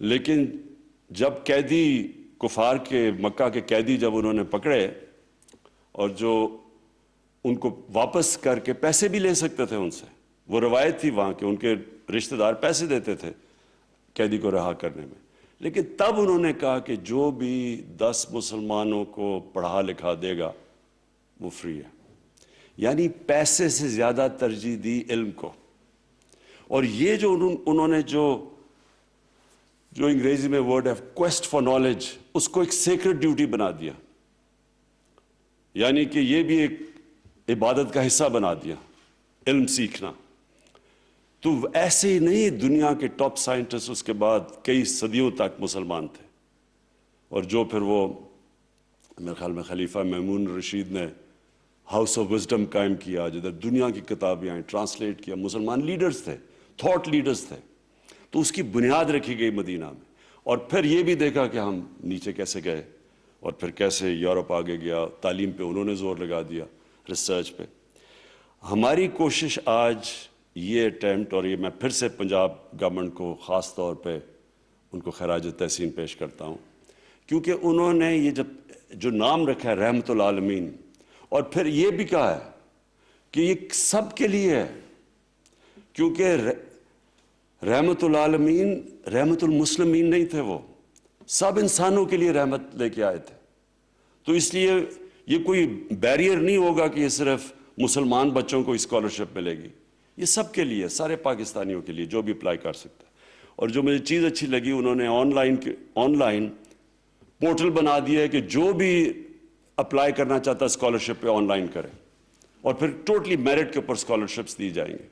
لیکن جب قیدی کفار کے مکہ کے قیدی جب انہوں نے پکڑے اور جو ان کو واپس کر کے پیسے بھی لے سکتے تھے ان سے، وہ روایت تھی وہاں کے ان کے رشتہ دار پیسے دیتے تھے قیدی کو رہا کرنے میں، لیکن تب انہوں نے کہا کہ جو بھی 10 مسلمانوں کو پڑھا لکھا دے گا وہ فری ہے. یعنی پیسے سے زیادہ ترجیح دی علم کو. اور یہ جو انہوں نے جو انگریزی میں ورڈ ہے کویسٹ فار نالج، اس کو ایک سیکرڈ ڈیوٹی بنا دیا، یعنی کہ یہ بھی ایک عبادت کا حصہ بنا دیا علم سیکھنا. تو ایسے ہی نہیں دنیا کے ٹاپ سائنٹسٹ اس کے بعد کئی صدیوں تک مسلمان تھے، اور جو پھر وہ میرے خیال میں خلیفہ مامون رشید نے ہاؤس آف وزڈم قائم کیا، جدھر دنیا کی کتابیں آئیں، ٹرانسلیٹ کیا، مسلمان لیڈرز تھے، تھاٹ لیڈرز تھے. تو اس کی بنیاد رکھی گئی مدینہ میں. اور پھر یہ بھی دیکھا کہ ہم نیچے کیسے گئے، اور پھر کیسے یورپ آگے گیا، تعلیم پہ انہوں نے زور لگا دیا، ریسرچ پہ. ہماری کوشش آج یہ اٹیمپٹ، اور یہ میں پھر سے پنجاب گورنمنٹ کو خاص طور پہ ان کو خراج تحسین پیش کرتا ہوں، کیونکہ انہوں نے یہ جو نام رکھا ہے رحمت العالمین، اور پھر یہ بھی کہا ہے کہ یہ سب کے لیے ہے، کیونکہ رحمت العالمین رحمت المسلمین نہیں تھے، وہ سب انسانوں کے لیے رحمت لے کے آئے تھے. تو اس لیے یہ کوئی بیریئر نہیں ہوگا کہ یہ صرف مسلمان بچوں کو اسکالرشپ ملے گی، یہ سب کے لیے، سارے پاکستانیوں کے لیے جو بھی اپلائی کر سکتا ہے. اور جو مجھے چیز اچھی لگی، انہوں نے آن لائن پورٹل بنا دیا ہے کہ جو بھی اپلائی کرنا چاہتا ہے اسکالرشپ پہ آن لائن کرے، اور پھر ٹوٹلی میرٹ کے اوپر اسکالرشپس دی جائیں گے.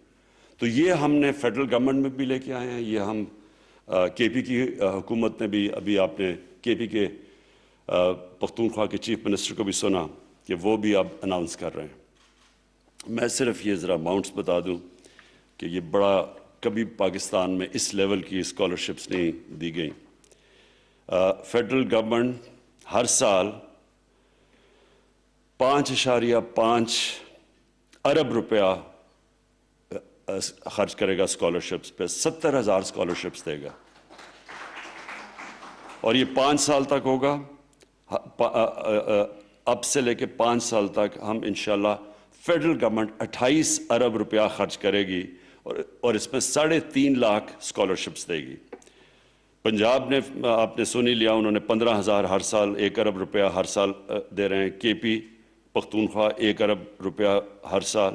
تو یہ ہم نے فیڈرل گورنمنٹ میں بھی لے کے آئے ہیں، یہ ہم کے پی کی حکومت نے بھی، ابھی آپ نے کے پی کے پختونخوا کے چیف منسٹر کو بھی سنا کہ وہ بھی اب اناؤنس کر رہے ہیں. میں صرف یہ ذرا اماؤنٹس بتا دوں کہ یہ بڑا کبھی پاکستان میں اس لیول کی اسکالرشپس نہیں دی گئیں. فیڈرل گورنمنٹ ہر سال 5.5 ارب روپیہ خرچ کرے گا اسکالرشپس پہ، 70,000 اسکالرشپس دے گا، اور یہ 5 سال تک ہوگا. اب سے لے کے 5 سال تک ہم انشاءاللہ فیڈرل گورنمنٹ 28 ارب روپیہ خرچ کرے گی، اور اس میں 3.5 لاکھ اسکالرشپس دے گی. پنجاب نے آپ نے سن ہی لیا، انہوں نے 15,000 ہر سال، 1 ارب روپیہ ہر سال دے رہے ہیں. کے پی پختونخوا 1 ارب روپیہ ہر سال،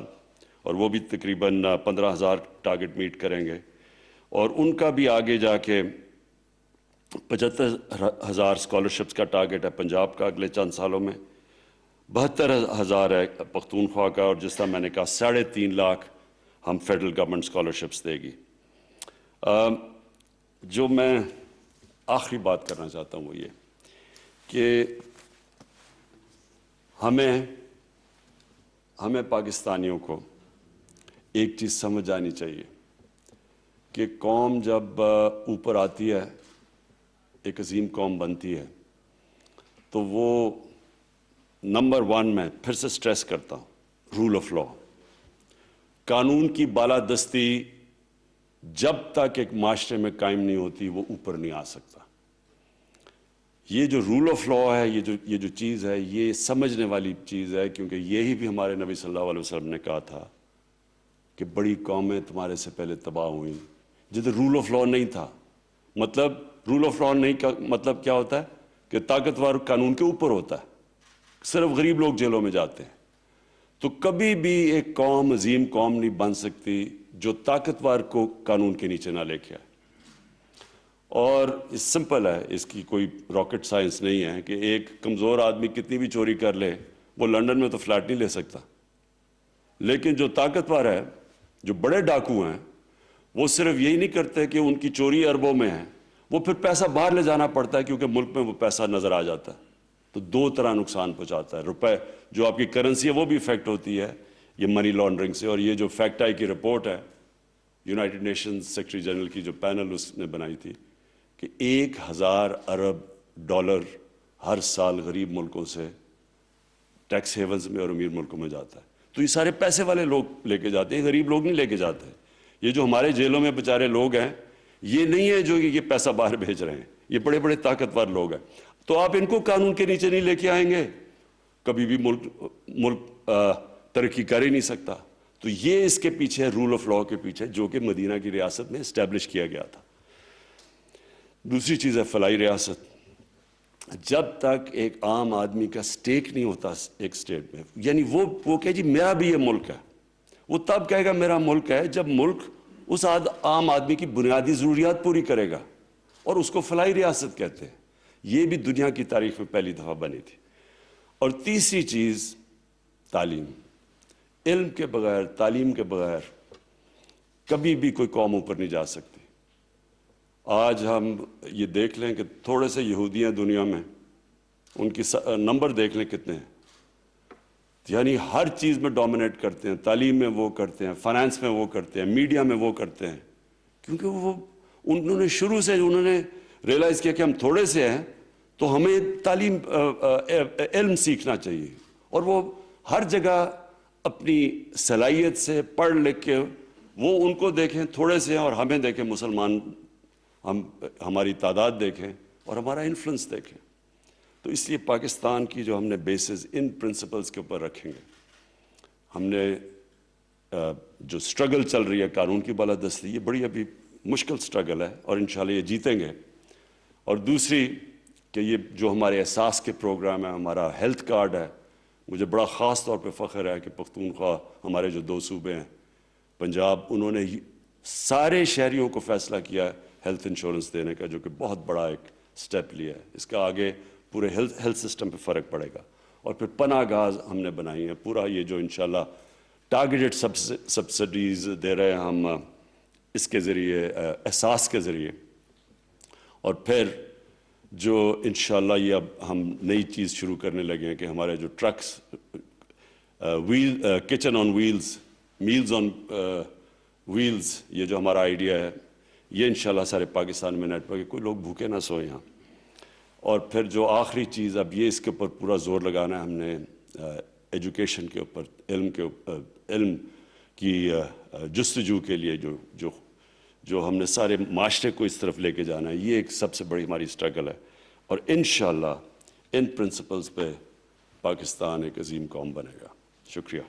اور وہ بھی تقریباً 15,000 ٹارگٹ میٹ کریں گے. اور ان کا بھی آگے جا کے 75,000 اسکالرشپس کا ٹارگٹ ہے پنجاب کا اگلے چند سالوں میں، 72,000 ہے پختونخوا کا، اور جس طرح میں نے کہا 3.5 لاکھ ہم فیڈرل گورنمنٹ اسکالرشپس دے گی. جو میں آخری بات کرنا چاہتا ہوں وہ یہ کہ ہمیں پاکستانیوں کو ایک چیز سمجھ آنی چاہیے کہ قوم جب اوپر آتی ہے، ایک عظیم قوم بنتی ہے، تو وہ نمبر 1 میں پھر سے سٹریس کرتا ہوں، رول آف لا، قانون کی بالادستی جب تک ایک معاشرے میں قائم نہیں ہوتی وہ اوپر نہیں آ سکتا. یہ جو رول آف لا ہے، یہ جو چیز ہے، یہ سمجھنے والی چیز ہے، کیونکہ یہی بھی ہمارے نبی صلی اللہ علیہ وسلم نے کہا تھا کہ بڑی قومیں تمہارے سے پہلے تباہ ہوئیں جدھر رول آف لا نہیں تھا. مطلب رول آف لا نہیں کا مطلب کیا ہوتا ہے کہ طاقتور قانون کے اوپر ہوتا ہے، صرف غریب لوگ جیلوں میں جاتے ہیں. تو کبھی بھی ایک قوم عظیم قوم نہیں بن سکتی جو طاقتور کو قانون کے نیچے نہ لے کے آئے. اور سمپل ہے، اس کی کوئی راکٹ سائنس نہیں ہے کہ ایک کمزور آدمی کتنی بھی چوری کر لے، وہ لنڈن میں تو فلیٹ نہیں لے سکتا. لیکن جو طاقتور ہے، جو بڑے ڈاکو ہیں، وہ صرف یہی نہیں کرتے کہ ان کی چوری اربوں میں ہے، وہ پھر پیسہ باہر لے جانا پڑتا ہے کیونکہ ملک میں وہ پیسہ نظر آ جاتا ہے. تو 2 طرح نقصان پہنچاتا ہے. روپے جو آپ کی کرنسی ہے وہ بھی افیکٹ ہوتی ہے یہ منی لانڈرنگ سے. اور یہ جو فیکٹ آئی کی رپورٹ ہے یونائٹڈ نیشنز سیکرٹری جنرل کی جو پینل اس نے بنائی تھی کہ 1,000 ارب ڈالر ہر سال غریب ملکوں سے ٹیکس ہیونز میں اور امیر ملکوں میں جاتا ہے. تو یہ سارے پیسے والے لوگ لے کے جاتے ہیں، غریب لوگ نہیں لے کے جاتے. یہ جو ہمارے جیلوں میں بیچارے لوگ ہیں، یہ نہیں ہے جو یہ پیسہ باہر بھیج رہے ہیں، یہ بڑے بڑے طاقتور لوگ ہیں، تو آپ ان کو قانون کے نیچے نہیں لے کے آئیں گے، کبھی بھی ملک ترقی کر ہی نہیں سکتا۔ تو یہ اس کے پیچھے رول آف لاء کے پیچھے، جو کہ مدینہ کی ریاست میں اسٹیبلش کیا گیا تھا۔ دوسری چیز ہے فلاحی ریاست۔ جب تک ایک عام آدمی کا سٹیک نہیں ہوتا ایک سٹیٹ میں، یعنی وہ کہے جی میرا بھی یہ ملک ہے، وہ تب کہے گا میرا ملک ہے جب ملک اس عام آدمی کی بنیادی ضروریات پوری کرے گا، اور اس کو فلاحی ریاست کہتے ہیں۔ یہ بھی دنیا کی تاریخ میں پہلی دفعہ بنی تھی۔ اور تیسری چیز تعلیم۔ علم کے بغیر، تعلیم کے بغیر کبھی بھی کوئی قوم اوپر نہیں جا سکتی۔ آج ہم یہ دیکھ لیں کہ تھوڑے سے یہودی ہیں دنیا میں، ان کی نمبر دیکھ لیں کتنے ہیں، یعنی ہر چیز میں ڈومینیٹ کرتے ہیں، تعلیم میں وہ کرتے ہیں، فائنانس میں وہ کرتے ہیں، میڈیا میں وہ کرتے ہیں، کیونکہ انہوں نے شروع سے ریلائز کیا کہ ہم تھوڑے سے ہیں تو ہمیں تعلیم علم سیکھنا چاہیے، اور وہ ہر جگہ اپنی صلاحیت سے پڑھ لکھ کے وہ ان کو دیکھیں تھوڑے سے ہیں، اور ہمیں دیکھیں مسلمان، ہماری تعداد دیکھیں اور ہمارا انفلوئنس دیکھیں۔ تو اس لیے پاکستان کی جو ہم نے بیسز ان پرنسپلز کے اوپر رکھیں گے، ہم نے جو سٹرگل چل رہی ہے قانون کی بالادستی، یہ بڑی ابھی مشکل سٹرگل ہے، اور انشاءاللہ یہ جیتیں گے۔ اور دوسری کہ یہ جو ہمارے احساس کے پروگرام ہے، ہمارا ہیلتھ کارڈ ہے، مجھے بڑا خاص طور پہ فخر ہے کہ پختونخوا ہمارے جو 2 صوبے ہیں، پنجاب، انہوں نے سارے شہریوں کو فیصلہ کیا ہے ہیلتھ انشورنس دینے کا، جو کہ بہت بڑا ایک سٹیپ لیا ہے۔ اس کا آگے پورے ہیلتھ سسٹم پہ فرق پڑے گا۔ اور پھر پناہ گاہ ہم نے بنائی ہیں، پورا یہ جو انشاءاللہ ٹارگیٹڈ سبسڈیز دے رہے ہیں ہم اس کے ذریعے، احساس کے ذریعے۔ اور پھر جو انشاءاللہ یہ اب ہم نئی چیز شروع کرنے لگے ہیں کہ ہمارے جو ٹرکس، کچن آن ویلز، میلز آن ویلز، یہ جو ہمارا آئیڈیا ہے، یہ انشاءاللہ سارے پاکستان میں نیٹ ورک، کوئی لوگ بھوکے نہ سوئیں یہاں۔ اور پھر جو آخری چیز، اب یہ اس کے اوپر پورا زور لگانا ہے ہم نے، ایجوکیشن کے اوپر، علم کی جستجو کے لیے جو ہم نے سارے معاشرے کو اس طرف لے کے جانا ہے، یہ ایک سب سے بڑی ہماری سٹرگل ہے۔ اور انشاءاللہ ان پرنسپلز پہ پاکستان ایک عظیم قوم بنے گا۔ شکریہ۔